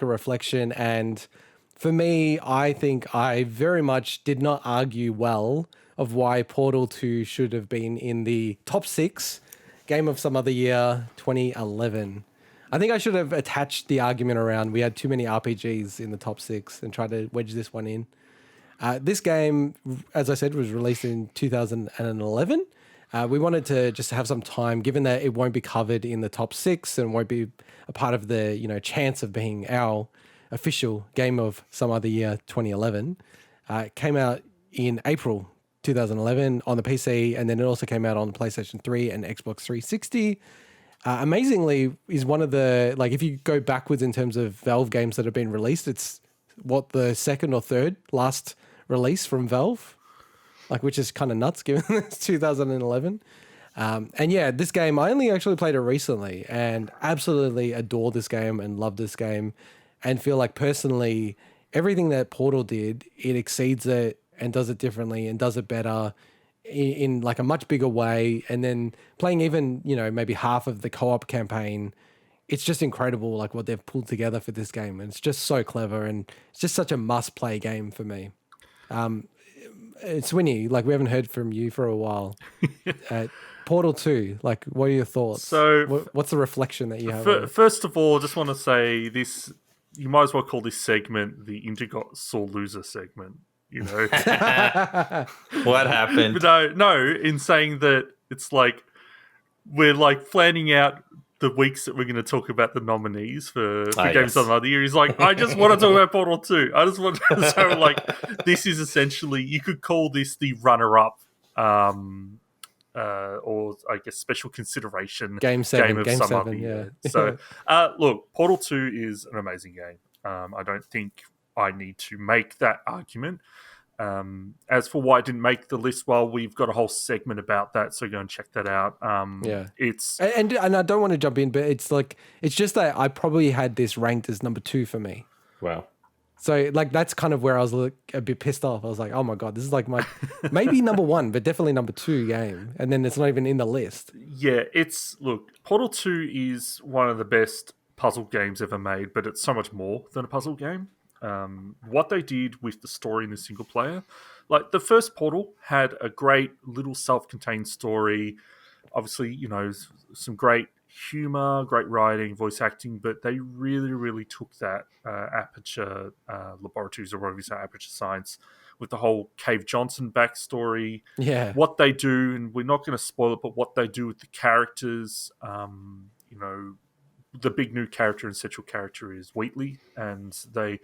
a reflection. And for me, I think I very much did not argue well of why Portal 2 should have been in the top 6 Game of Some Other Year 2011. I think I should have attached the argument around we had too many RPGs in the top 6 and tried to wedge this one in. This game, as I said, was released in 2011. We wanted to just have some time, given that it won't be covered in the top 6 and won't be a part of the chance of being our official Game of Some Other Year 2011. It came out in April 2011 on the PC, and then it also came out on PlayStation 3 and Xbox 360. Amazingly, is one of the, if you go backwards in terms of Valve games that have been released, it's the second or third last release from Valve, which is kind of nuts given it's 2011. And yeah, this game, I only actually played it recently and absolutely adore this game and love this game and feel like personally everything that Portal did, it exceeds it and does it differently and does it better in a much bigger way. And then playing even, maybe half of the co-op campaign, it's just incredible what they've pulled together for this game. And it's just so clever and it's just such a must-play game for me. Swinny, we haven't heard from you for a while. Portal 2, what are your thoughts? So, what's the reflection that you have? First of all, I just want to say this, you might as well call this segment the Intergot Sore Loser segment. What happened? No, in saying that it's we're planning out the weeks that we're going to talk about the nominees for Games of the Year. He's I just want to talk about Portal 2. I just want to, so this is essentially, you could call this the runner-up, or I guess special consideration Game of some seven, other year. So, look, Portal 2 is an amazing game. I don't think I need to make that argument. As for why I didn't make the list, well, we've got a whole segment about that, so go and check that out. It's and I don't want to jump in, but it's just that I probably had this ranked as number 2 for me. Wow. So that's kind of where I was a bit pissed off. I was like, oh my God, this is my maybe number 1, but definitely number 2 game. And then it's not even in the list. Yeah, Portal 2 is one of the best puzzle games ever made, but it's so much more than a puzzle game. What they did with the story in the single player, the first Portal had a great little self-contained story, obviously, some great humor, great writing, voice acting, but they really, really took that Aperture Laboratories, or whatever you say, Aperture Science, with the whole Cave Johnson backstory. Yeah. What they do, and we're not going to spoil it, but what they do with the characters, the big new character and central character is Wheatley, and they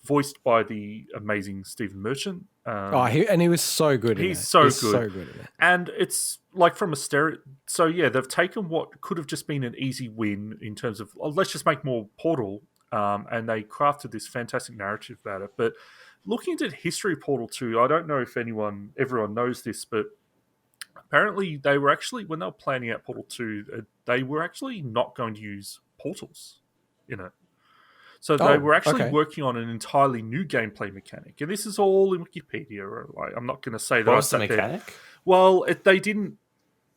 voiced by the amazing Stephen Merchant. He was so good. He's so good at it. And it's from a stereo. So yeah, they've taken what could have just been an easy win in terms of let's just make more Portal, and they crafted this fantastic narrative about it. But looking into the history of Portal 2, I don't know if everyone knows this, but apparently they were actually, when they were planning out Portal 2, they were actually not going to use portals in it. So they were actually working on an entirely new gameplay mechanic. And this is all in Wikipedia. I'm not going to say that. What's the mechanic? There. Well,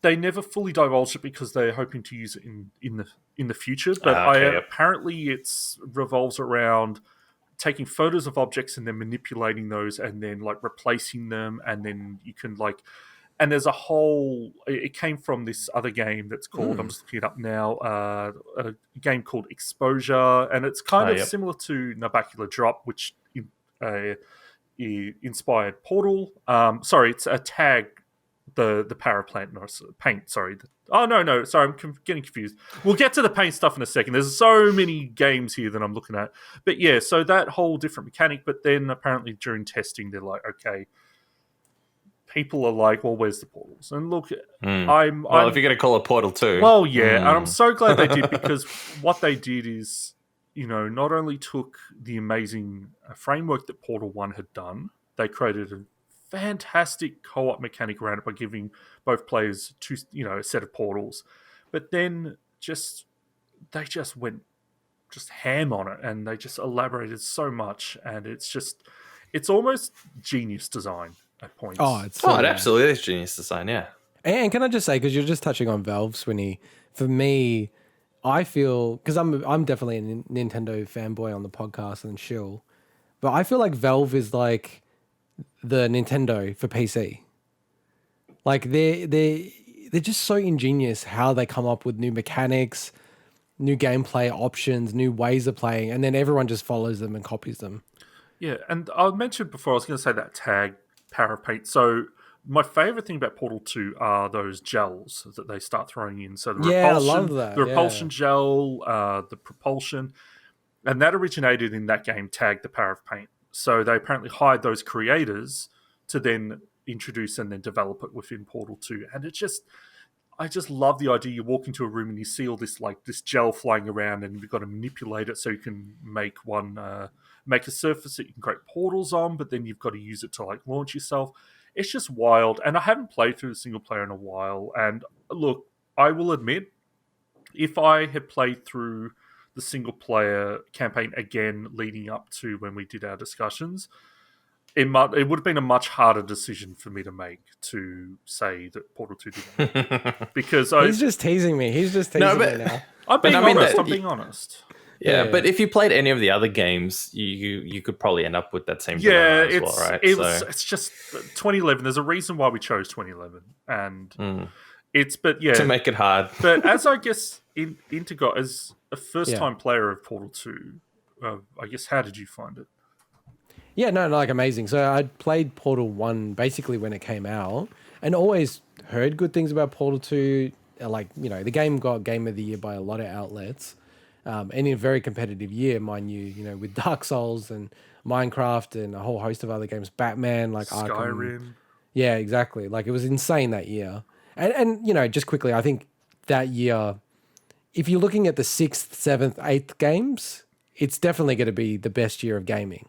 they never fully divulged it because they're hoping to use it in the future. But apparently it revolves around taking photos of objects and then manipulating those and then replacing them. And then you can and there's a whole... It came from this other game that's called... I'm just looking it up now. A game called Exposure. And it's kind of similar to Nabacular Drop, which inspired Portal. Sorry, it's a tag... The power plant... No, paint, sorry. No. Sorry, I'm getting confused. We'll get to the paint stuff in a second. There's so many games here that I'm looking at. But yeah, so that whole different mechanic. But then apparently during testing, they're okay... People are well, where's the portals? And look, if you're going to call it Portal 2. Well, yeah, and I'm so glad they did, because what they did is, not only took the amazing framework that Portal 1 had done, they created a fantastic co-op mechanic around it by giving both players a set of portals. But then they just went ham on it, and they just elaborated so much, and it's almost genius design at points. It absolutely is genius design, yeah. And can I just say, because you're just touching on Valve, Swinny, for me, I feel, because I'm definitely a Nintendo fanboy on the podcast and shill, but I feel like Valve is like the Nintendo for PC. Like they're just so ingenious how they come up with new mechanics, new gameplay options, new ways of playing, and then everyone just follows them and copies them. Yeah, and I mentioned before, I was going to say that tag power of paint. So my favorite thing about Portal 2 are those gels that they start throwing in. So Yeah, I love that. the repulsion gel, the propulsion, and that originated in that game, Tag the Power of Paint. So they apparently hired those creators to then introduce and then develop it within Portal 2. And I just love the idea. You walk into a room and you see all this this gel flying around, and you've got to manipulate it so you can make make a surface that you can create portals on, but then you've got to use it to launch yourself. It's just wild, and I haven't played through the single player in a while. And look, I will admit, if I had played through the single player campaign again leading up to when we did our discussions, it would have been a much harder decision for me to make to say that Portal 2 didn't work. Because he's just teasing me. He's just teasing me now. I'm being honest. Yeah, but if you played any of the other games, you could probably end up with that same dilemma as well, right? It's just 2011. There's a reason why we chose 2011, and to make it hard. But as I guess Intergot, as a first-time player of Portal 2, I guess how did you find it? Yeah, no, like amazing. So I played Portal 1 basically when it came out and always heard good things about Portal 2. Like, the game got Game of the Year by a lot of outlets. And in a very competitive year, mind you, with Dark Souls and Minecraft and a whole host of other games, Batman, like Skyrim. Arkham. Yeah, exactly. Like it was insane that year. And just quickly, I think that year, if you're looking at the 6th, 7th, 8th games, it's definitely going to be the best year of gaming.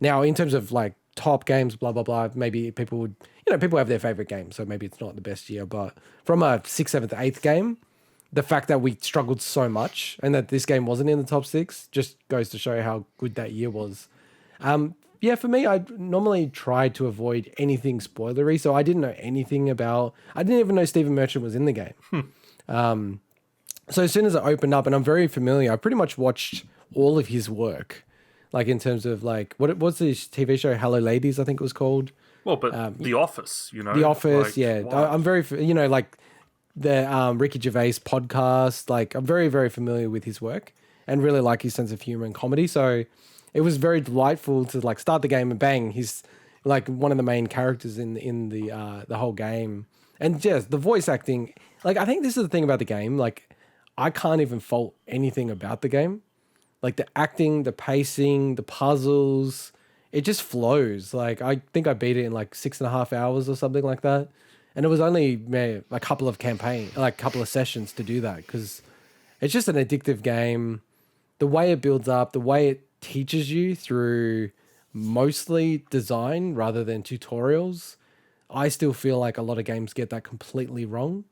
Now, in terms of like top games, blah, blah, blah, maybe people would, people have their favorite games, so maybe it's not the best year. But from a 6th, 7th, 8th game, the fact that we struggled so much and that this game wasn't in the top 6 just goes to show how good that year was. Yeah, for me, I normally try to avoid anything spoilery, so I didn't know anything about... I didn't even know Stephen Merchant was in the game. So as soon as it opened up, and I'm very familiar, I pretty much watched all of his work. Like in terms of like, what's this TV show, Hello Ladies, I think it was called? Well, but The Office, The Office, like, yeah. wow. I'm very, like the Ricky Gervais podcast, like I'm very, very familiar with his work and really like his sense of humor and comedy. So it was very delightful to like start the game and bang, he's like one of the main characters in the whole game. And just the voice acting, like I think this is the thing about the game, like I can't even fault anything about the game. Like the acting, the pacing, the puzzles, it just flows. Like I think I beat it in like 6.5 hours or something like that. And it was only a couple of sessions to do that because it's just an addictive game. The way it builds up, the way it teaches you through mostly design rather than tutorials. I still feel like a lot of games get that completely wrong,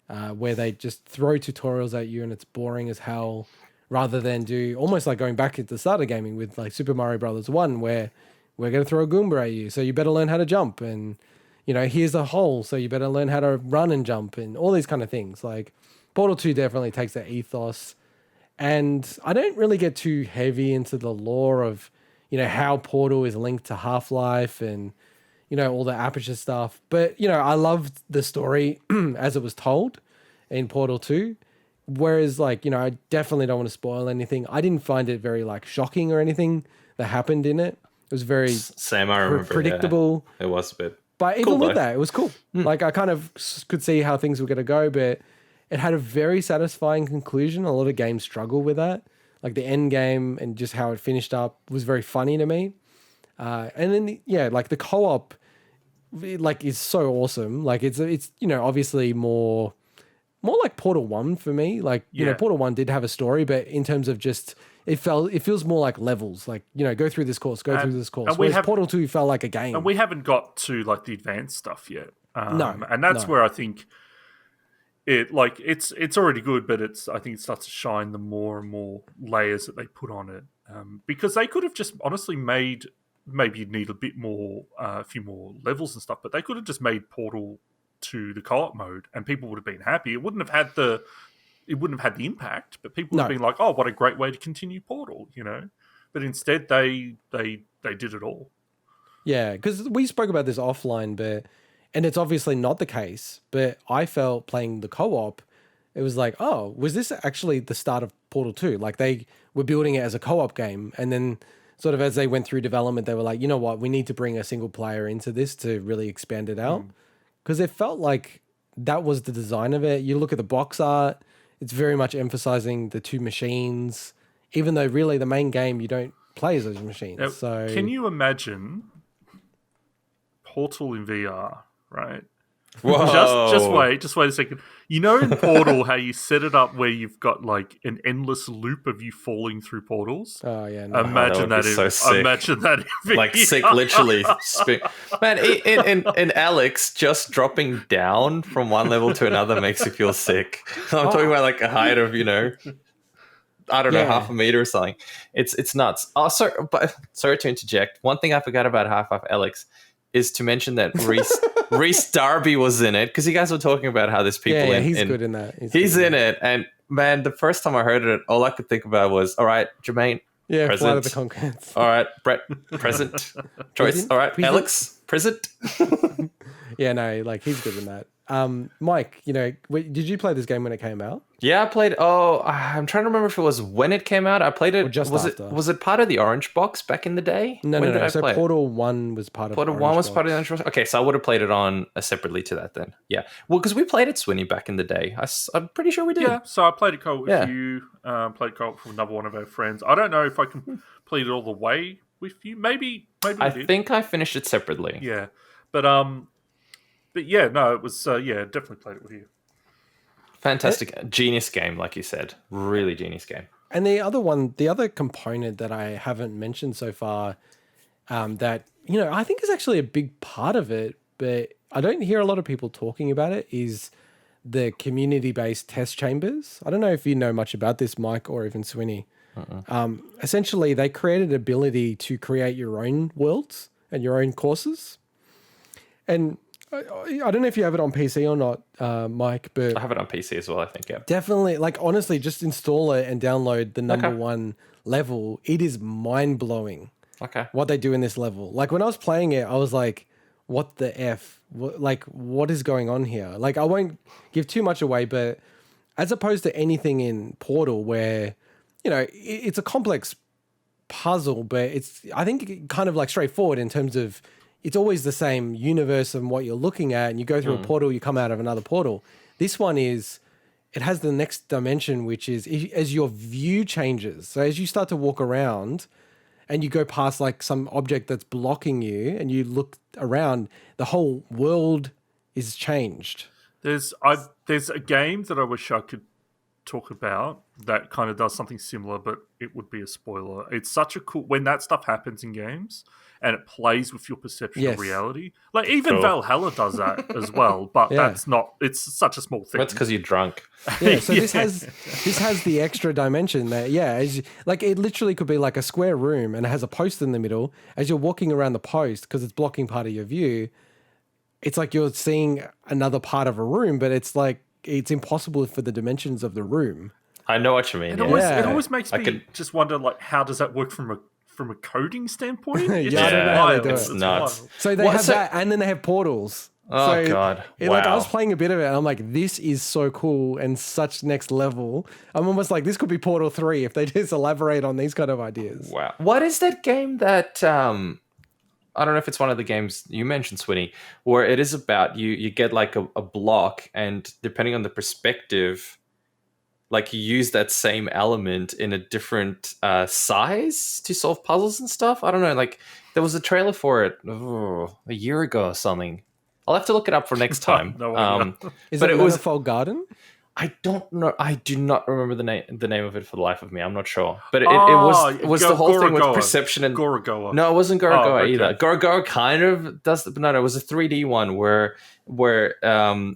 where they just throw tutorials at you and it's boring as hell. Rather than do almost like going back into the start of gaming with like Super Mario Brothers 1, where we're going to throw a Goomba at you, so you better learn how to jump, and here's a hole, so you better learn how to run and jump, and all these kind of things. Like Portal 2 definitely takes that ethos, and I don't really get too heavy into the lore of how Portal is linked to Half-Life and all the Aperture stuff, but I loved the story as it was told in Portal 2. Whereas, like, I definitely don't want to spoil anything. I didn't find it very, like, shocking or anything that happened in it. It was very same. I remember, predictable. Yeah. It was a bit. But even with that, it was cool. Like, I kind of could see how things were going to go, but it had a very satisfying conclusion. A lot of games struggle with that. Like, the end game and just how it finished up was very funny to me. And then, like, the co-op, like, is so awesome. Like, it's obviously more like Portal 1 for me. Like, Portal 1 did have a story, but in terms of just, it feels more like levels. Like, go through this course, go through this course. Whereas Portal 2 felt like a game. And we haven't got to, like, the advanced stuff yet. No. And that's where I think it's already good, but I think it starts to shine the more and more layers that they put on it. Because they could have just honestly made, maybe you'd need a bit more, a few more levels and stuff, but they could have just made Portal to the co-op mode and people would have been happy. It wouldn't have had the it wouldn't have had the impact, but people would have No. been like, "Oh, what a great way to continue Portal," But instead, they did it all. Yeah, because we spoke about this offline, and it's obviously not the case, but I felt playing the co-op, it was like, oh, was this actually the start of Portal 2? Like they were building it as a co-op game, and then sort of as they went through development, they were like, you know what, we need to bring a single player into this to really expand it out. Because it felt like that was the design of it. You look at the box art, it's very much emphasizing the two machines, even though really the main game you don't play as those machines. Now, so can you imagine Portal in VR, right? Whoa. Just wait a second. You know in Portal how you set it up where you've got like an endless loop of you falling through portals? Oh yeah, no. Imagine that would be so sick. Imagine that in Like VR. sick, literally. Man, in Alex, just dropping down from one level to another makes you feel sick. I'm talking about like a height of, I don't know, half a meter or something. It's nuts. Oh, sorry to interject. One thing I forgot about Half-Life Alex is to mention that Reese Darby was in it, because you guys were talking about how there's people in. He's good in that. He's in it, and man, the first time I heard it, all I could think about was, all right, Jermaine, Flight present. of the Conchords. All right, Brett, present. Joyce, all right, Alex, present. Yeah, no, like he's good in that. Mike, did you play this game when it came out? Yeah, I played. Oh, I'm trying to remember if it was when it came out. I played it. Or just after. Was it part of the Orange Box back in the day? No. So Portal 1 was part of Portal 1 was part of the Orange Box. Okay, so I would have played it on separately to that then. Yeah. Well, because we played it, Swinny, back in the day. I'm pretty sure we did. Yeah, so I played a co-op with you. Played co-op with another one of our friends. I don't know if I completed it all the way with you. Maybe I think I finished it separately. Yeah, but yeah, no, it was definitely played it with you. Fantastic, genius game, like you said, really genius game. And the other component that I haven't mentioned so far, that I think is actually a big part of it, but I don't hear a lot of people talking about it, is the community-based test chambers. I don't know if you know much about this, Mike, or even Swinny. Essentially, they created an ability to create your own worlds and your own courses. And I don't know if you have it on PC or not, Mike, but I have it on PC as well, I think, yeah. Definitely, like honestly, just install it and download the number one level. It is mind-blowing. Okay. What they do in this level. Like when I was playing it, I was like, what the F? What is going on here? Like I won't give too much away, but as opposed to anything in Portal where, it's a complex puzzle, but I think kind of like straightforward in terms of it's always the same universe and what you're looking at, and you go through a portal, you come out of another portal. This one it has the next dimension, which is as your view changes. So as you start to walk around and you go past like some object that's blocking you and you look around, the whole world is changed. There's a game that I wish I could talk about that kind of does something similar, but it would be a spoiler. It's such a cool when that stuff happens in games and it plays with your perception of reality. Like even Valhalla does that as well, but that's not. It's such a small thing. That's because you're drunk. Yeah. So this has the extra dimension that it literally could be like a square room and it has a post in the middle. As you're walking around the post, because it's blocking part of your view, it's like you're seeing another part of a room, but it's like it's impossible for the dimensions of the room. I know what you mean. It always makes me just wonder, like, how does that work from a coding standpoint? It's I don't know how they do it. It's nuts. Wild. So they have that, and then they have portals. Oh, God. Like I was playing a bit of it, and I'm like, this is so cool and such next level. I'm almost like, this could be Portal 3 if they just elaborate on these kind of ideas. Wow. What is that game that... I don't know if it's one of the games you mentioned, Swinny, where it is about you get like a block, and depending on the perspective, like you use that same element in a different size to solve puzzles and stuff. I don't know. Like there was a trailer for it a year ago or something. I'll have to look it up for next time. Is it Manifold Garden? I don't know. I do not remember the name of it for the life of me. I'm not sure. But it was the whole thing with perception and Gorogoa. No, it wasn't Gorogoa either. Gorogoa kind of does, but no, it was a 3D one where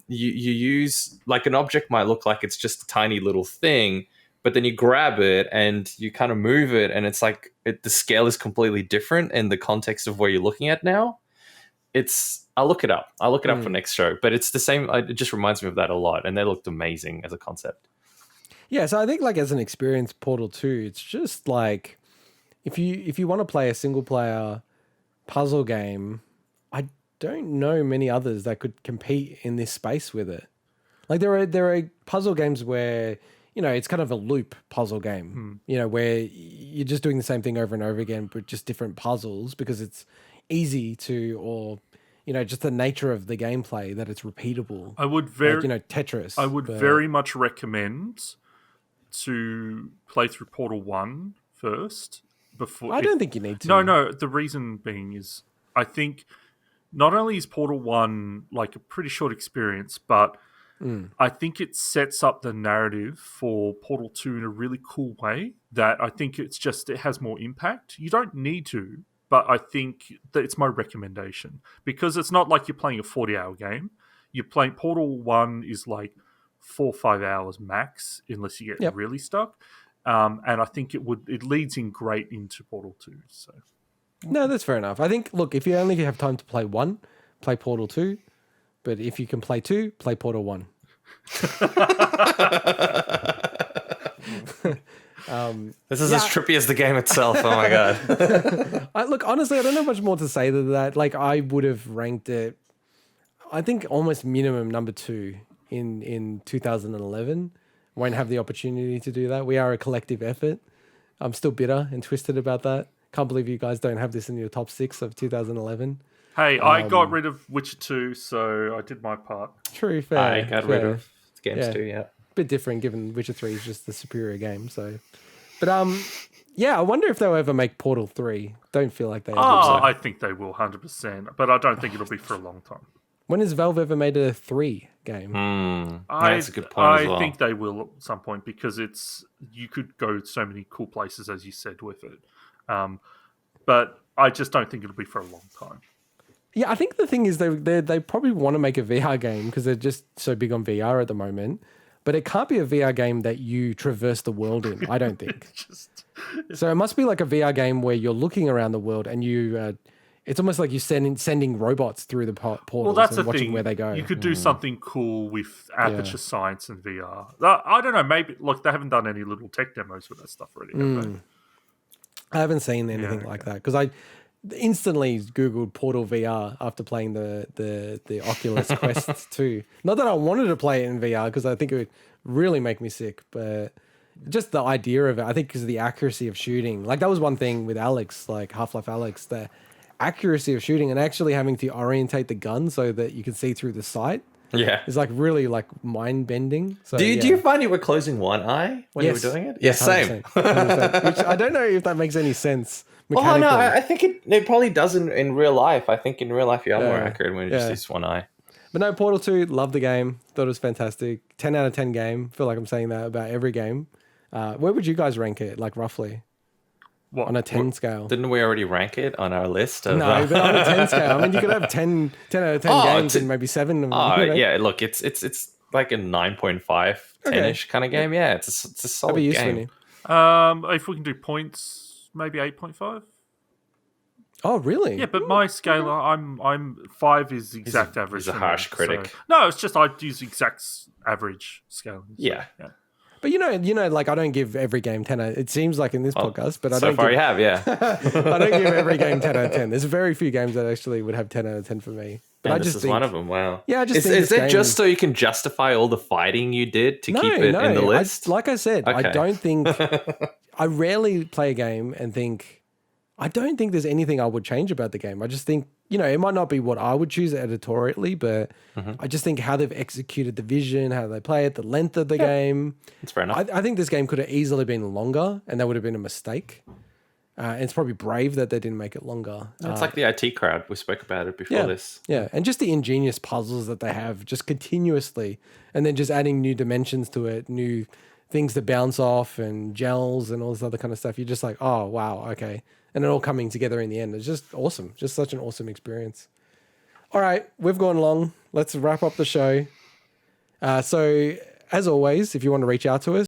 you use like an object might look like it's just a tiny little thing, but then you grab it and you kind of move it, and it's like the scale is completely different in the context of where you're looking at now. I'll look it up. For next show. But it's the same. It just reminds me of that a lot. And they looked amazing as a concept. Yeah, so I think like as an experience, Portal 2, it's just like if you want to play a single player puzzle game, I don't know many others that could compete in this space with it. Like there are puzzle games where, it's kind of a loop puzzle game, where you're just doing the same thing over and over again, but just different puzzles because it's easy to, or, just the nature of the gameplay that it's repeatable. I would Tetris. I would very much recommend to play through Portal 1 first before. I don't think you need to. No. The reason being is I think not only is Portal 1 like a pretty short experience, but I think it sets up the narrative for Portal 2 in a really cool way that I think it has more impact. You don't need to, but I think that it's my recommendation because it's not like you're playing a 40-hour game. You're playing Portal 1 is like 4 or 5 hours max, unless you get really stuck. And I think it leads in great into Portal 2. So no, that's fair enough. I think, look, if you only have time to play 1, play Portal 2. But if you can play 2, play Portal 1. This is as trippy as the game itself. Oh my god! Look, honestly, I don't know much more to say than that. Like, I would have ranked it, I think, almost minimum number 2 in 2011. Won't have the opportunity to do that. We are a collective effort. I'm still bitter and twisted about that. Can't believe you guys don't have this in your top 6 of 2011. Hey, I got rid of Witcher 2, so I did my part. True, fair. I got rid of games too, yeah. Bit different given Witcher 3 is just the superior game, so. But I wonder if they'll ever make Portal 3. Don't feel like they ever will. I think they will 100%, but I don't think it'll be for a long time. When has Valve ever made a 3 game? That's a good point as well. I think they will at some point because you could go so many cool places, as you said, with it. But I just don't think it'll be for a long time. Yeah, I think the thing is they probably want to make a VR game because they're just so big on VR at the moment. But it can't be a VR game that you traverse the world in, I don't think. So it must be like a VR game where you're looking around the world and you... it's almost like you're sending robots through the portals and watching where they go. You could do something cool with Aperture Science and VR. I don't know, maybe... Look, they haven't done any little tech demos with that stuff already, have they? I haven't seen anything like that because I instantly Googled Portal VR after playing the Oculus Quest 2. Not that I wanted to play it in VR because I think it would really make me sick, but just the idea of it, I think because of the accuracy of shooting. Like that was one thing with Alex, like Half-Life Alex, the accuracy of shooting and actually having to orientate the gun so that you can see through the sight. Yeah. It's like really like mind bending. So, do you find you were closing one eye when you were doing it? Yes, same. 100%. Which I don't know if that makes any sense. Oh no, I think it probably does in real life. I think in real life you are more accurate when you just use one eye. But no, Portal 2, loved the game. Thought it was fantastic. 10 out of 10 game. Feel like I'm saying that about every game. Where would you guys rank it, like roughly? What? On a 10 scale. Didn't we already rank it on our list? No, but on a 10 scale. I mean, you could have 10 out of 10 games and maybe 7 of them. Yeah, look, it's like a 9.5, 10-ish kind of game. Yeah, it's a solid game. If we can do points... Maybe 8.5. Oh, really? Yeah, but my scale, I'm 5 is exact average. He's a harsh critic. So. No, it's just I use exact average scaling. So, yeah. But you know, like I don't give every game 10 out. It seems like in this podcast, but I don't. So far, you have, yeah. I don't give every game 10 out of 10. There's very few games that actually would have 10 out of 10 for me. But I just this is one of them. Wow. Yeah, I just is it just so you can justify all the fighting you did to keep it in the list? Like I said, okay. I don't think. I rarely play a game and think. I don't think there's anything I would change about the game. I just think, it might not be what I would choose editorially, but I just think how they've executed the vision, how they play it, the length of the game. That's fair enough. I think this game could have easily been longer, and that would have been a mistake. And it's probably brave that they didn't make it longer. It's like the IT crowd. We spoke about it before this. Yeah, and just the ingenious puzzles that they have just continuously, and then just adding new dimensions to it, new things to bounce off and gels and all this other kind of stuff. You're just like, oh, wow, okay. And it all coming together in the end. It's just awesome. Just such an awesome experience. All right, we've gone long. Let's wrap up the show. So, as always, if you want to reach out to us,